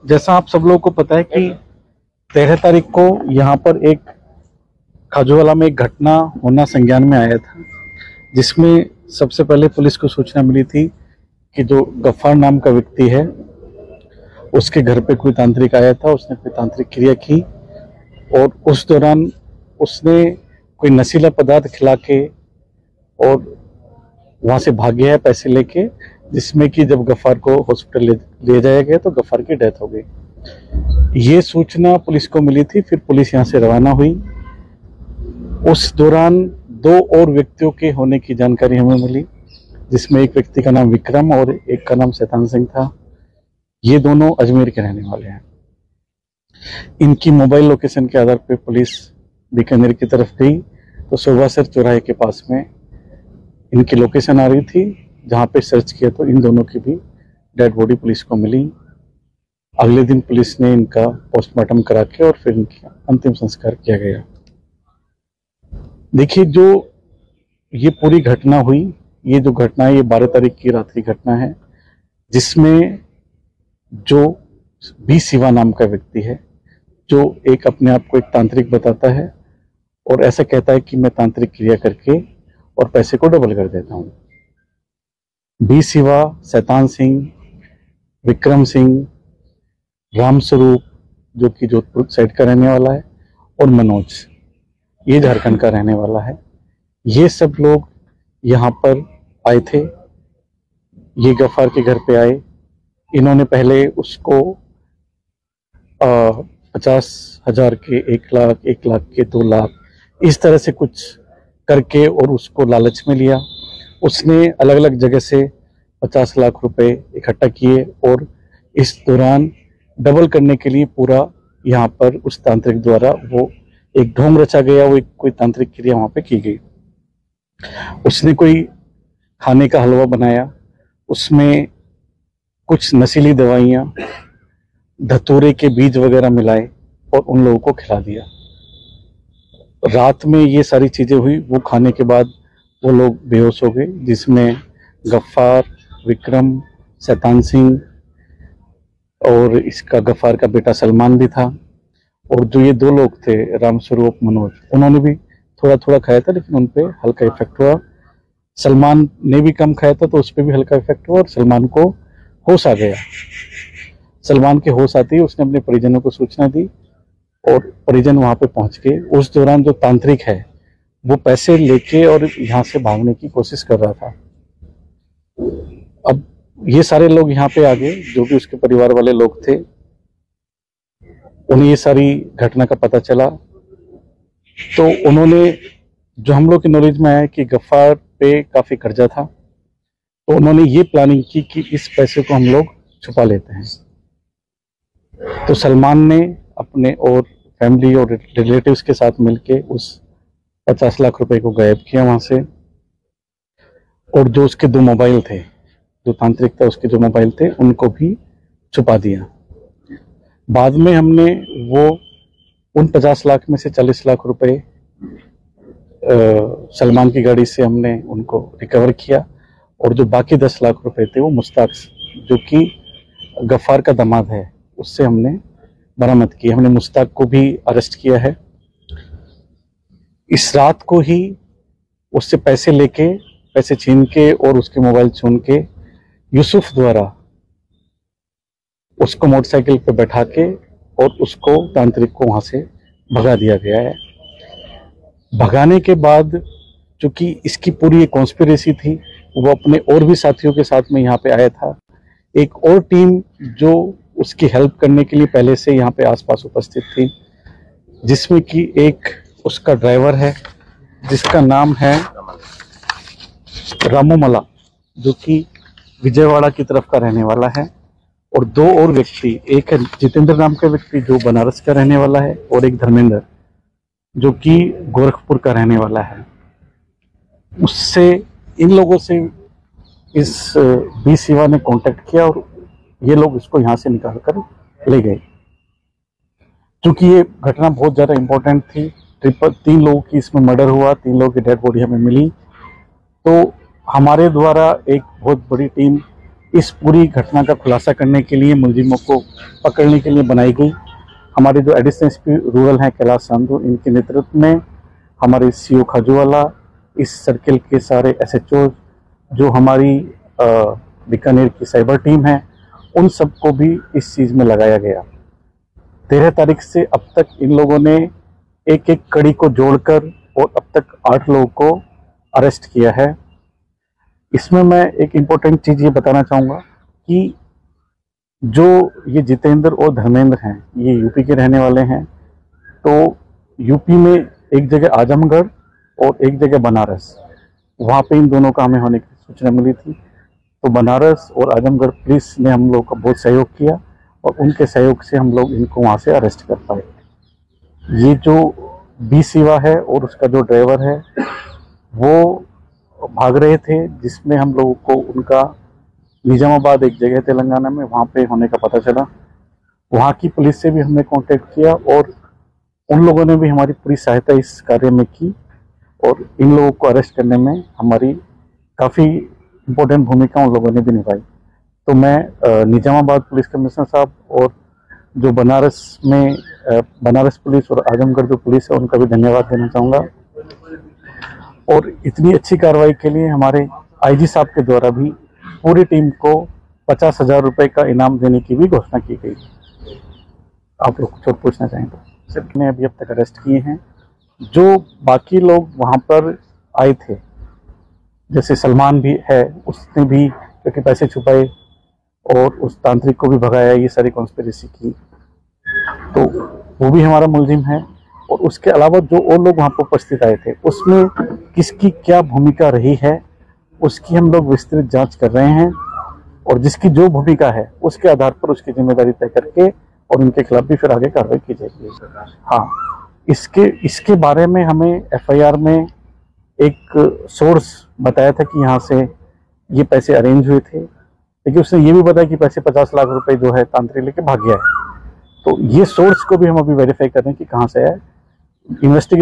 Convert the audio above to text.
जैसा आप सब लोगों को पता है कि 13 तारीख को यहाँ पर एक खाजूवाला में एक घटना होना संज्ञान में आया था, जिसमें सबसे पहले पुलिस को सूचना मिली थी कि जो गफ्फार नाम का व्यक्ति है उसके घर पे कोई तांत्रिक आया था, उसने कोई तांत्रिक क्रिया की और उस दौरान उसने कोई नशीला पदार्थ खिला के और वहां से भाग गया है पैसे लेके, जिसमें कि जब गफ्फार को हॉस्पिटल ले जाया गया तो गफ्फार की डेथ हो गई। ये सूचना पुलिस को मिली थी, फिर पुलिस यहाँ से रवाना हुई। उस दौरान 2 और व्यक्तियों के होने की जानकारी हमें मिली, जिसमें एक व्यक्ति का नाम विक्रम और एक का नाम शैतान सिंह था। ये दोनों अजमेर के रहने वाले हैं। इनकी मोबाइल लोकेशन के आधार पर पुलिस बीकानेर की तरफ गई तो सोभासर चौराहे के पास में इनकी लोकेशन आ रही थी, जहां पे सर्च किया तो इन दोनों की भी डेड बॉडी पुलिस को मिली। अगले दिन पुलिस ने इनका पोस्टमार्टम करा के और फिर इनका अंतिम संस्कार किया गया। देखिए, जो ये पूरी घटना हुई, ये जो घटना है ये 12 तारीख की रात की घटना है, जिसमें जो बी शिवा नाम का व्यक्ति है, जो एक अपने आप को एक तांत्रिक बताता है और ऐसा कहता है कि मैं तांत्रिक क्रिया करके और पैसे को डबल कर देता हूं। बी शिवा, शैतान सिंह, विक्रम सिंह, रामस्वरूप जो कि जोधपुर साइड का रहने वाला है, और मनोज ये झारखंड का रहने वाला है। ये सब लोग यहाँ पर आए थे, ये गफ्फार के घर पे आए। इन्होंने पहले उसको 50,000 के 1 लाख, 1 लाख के 2 लाख, इस तरह से कुछ करके और उसको लालच में लिया। उसने अलग अलग जगह से 50 लाख रुपए इकट्ठा किए और इस दौरान डबल करने के लिए पूरा यहाँ पर उस तांत्रिक द्वारा वो एक ढोंग रचा गया, वो एक कोई तांत्रिक क्रिया वहाँ पे की गई। उसने कोई खाने का हलवा बनाया, उसमें कुछ नशीली दवाइयाँ, धतूरे के बीज वगैरह मिलाए और उन लोगों को खिला दिया। रात में ये सारी चीजें हुई। वो खाने के बाद वो लोग बेहोश हो गए, जिसमें गफ्फार, विक्रम, शैतान सिंह और इसका गफ्फार का बेटा सलमान भी था। और जो ये 2 लोग थे रामस्वरूप, मनोज, उन्होंने भी थोड़ा थोड़ा खाया था, लेकिन उन पे हल्का इफेक्ट हुआ। सलमान ने भी कम खाया था तो उस पर भी हल्का इफेक्ट हुआ और सलमान को होश आ गया। सलमान के होश आते ही उसने अपने परिजनों को सूचना दी और परिजन वहां पे पहुंच गए। उस दौरान जो तांत्रिक है वो पैसे लेके और यहाँ से भागने की कोशिश कर रहा था। अब ये सारे लोग यहाँ पे आ गए, जो भी उसके परिवार वाले लोग थे, उन्हें ये सारी घटना का पता चला तो उन्होंने, जो हम लोग की नॉलेज में आया कि गफ्फार पे काफी कर्जा था, तो उन्होंने ये प्लानिंग की कि इस पैसे को हम लोग छुपा लेते हैं। तो सलमान ने अपने और फैमिली और रिलेटिव्स के साथ मिलके उस 50 लाख रुपए को गायब किया वहां से, और जो उसके 2 मोबाइल थे, जो तांत्रिक था उसके 2 मोबाइल थे, उनको भी छुपा दिया। बाद में हमने वो उन 50 लाख में से 40 लाख रुपए सलमान की गाड़ी से हमने उनको रिकवर किया, और जो बाकी 10 लाख रुपए थे वो मुश्ताक, जो कि गफ्फार का दामाद है, उससे हमने बरामद किया। हमने मुश्ताक को भी अरेस्ट किया है। इस रात को ही उससे पैसे लेके, पैसे छीन के और उसके मोबाइल छीन के यूसुफ द्वारा उसको मोटरसाइकिल पे बैठा के और उसको, तांत्रिक को, वहां से भगा दिया गया है। भगाने के बाद चूंकि इसकी पूरी एक कॉन्स्पिरेसी थी, वो अपने और भी साथियों के साथ में यहाँ पे आया था। एक और टीम जो उसकी हेल्प करने के लिए पहले से यहाँ पे आसपास उपस्थित थी, जिसमें कि एक उसका ड्राइवर है जिसका नाम है रामूमला, जो कि विजयवाड़ा की तरफ का रहने वाला है, और 2 और व्यक्ति, एक है जितेंद्र नाम का व्यक्ति जो बनारस का रहने वाला है, और एक धर्मेंद्र जो कि गोरखपुर का रहने वाला है। उससे, इन लोगों से इस बी शिवा ने कांटेक्ट किया और ये लोग इसको यहाँ से निकाल कर ले गए। क्योंकि ये घटना बहुत ज़्यादा इम्पोर्टेंट थी, 3 लोगों की इसमें मर्डर हुआ, 3 लोगों की डेड बॉडी हमें मिली, तो हमारे द्वारा एक बहुत बड़ी टीम इस पूरी घटना का खुलासा करने के लिए, मुलजिमों को पकड़ने के लिए बनाई गई। हमारे जो एडिशनल एसपी रूरल हैं कैलाश संधू, इनके नेतृत्व में हमारे सीओ खाजूवाला, इस सर्किल के सारे एसएचओ, जो हमारी बीकानेर की साइबर टीम है, उन सबको भी इस चीज़ में लगाया गया। 13 तारीख से अब तक इन लोगों ने एक एक कड़ी को जोड़कर और अब तक 8 लोगों को अरेस्ट किया है। इसमें मैं एक इम्पोर्टेंट चीज़ ये बताना चाहूँगा कि जो ये जितेंद्र और धर्मेंद्र हैं, ये यूपी के रहने वाले हैं। तो यूपी में एक जगह आजमगढ़ और एक जगह बनारस, वहाँ पे इन दोनों का हमें होने की सूचना मिली थी। तो बनारस और आजमगढ़ पुलिस ने हम लोग का बहुत सहयोग किया और उनके सहयोग से हम लोग इनको वहाँ से अरेस्ट कर पाए। ये जो बी सिवा है और उसका जो ड्राइवर है वो भाग रहे थे, जिसमें हम लोगों को उनका निजामाबाद एक जगह तेलंगाना में वहाँ पे होने का पता चला। वहाँ की पुलिस से भी हमने कांटेक्ट किया और उन लोगों ने भी हमारी पूरी सहायता इस कार्य में की और इन लोगों को अरेस्ट करने में हमारी काफ़ी इम्पोर्टेंट भूमिका उन लोगों ने भी निभाई। तो मैं निजामाबाद पुलिस कमिश्नर साहब और जो बनारस में बनारस पुलिस और आजमगढ़ जो पुलिस है उनका भी धन्यवाद देना चाहूँगा। और इतनी अच्छी कार्रवाई के लिए हमारे आईजी साहब के द्वारा भी पूरी टीम को 50,000 रुपये का इनाम देने की भी घोषणा की गई। आप लोग कुछ और पूछना चाहें तो? सिर्फ ने अभी अब तक अरेस्ट किए हैं। जो बाकी लोग वहाँ पर आए थे, जैसे सलमान भी है, उसने भी क्योंकि पैसे छुपाए और उस तांत्रिक को भी भगाया, ये सारी कॉन्स्पिरेसी की, तो वो भी हमारा मुलजिम है। और उसके अलावा जो और लोग वहाँ पर उपस्थित आए थे, उसमें किसकी क्या भूमिका रही है उसकी हम लोग विस्तृत जांच कर रहे हैं और जिसकी जो भूमिका है उसके आधार पर उसकी जिम्मेदारी तय करके और उनके खिलाफ भी फिर आगे कार्रवाई की जाएगी। हाँ, इसके बारे में हमें एफआईआर में एक सोर्स बताया था कि यहाँ से ये पैसे अरेंज हुए थे, लेकिन उसने ये भी बताया कि पैसे 50 लाख रुपए जो है तांत्रिक लेके भाग गया है। तो ये सोर्स को भी हम अभी वेरीफाई कर रहे हैं कि कहाँ से है। इन्वेस्टिगेशन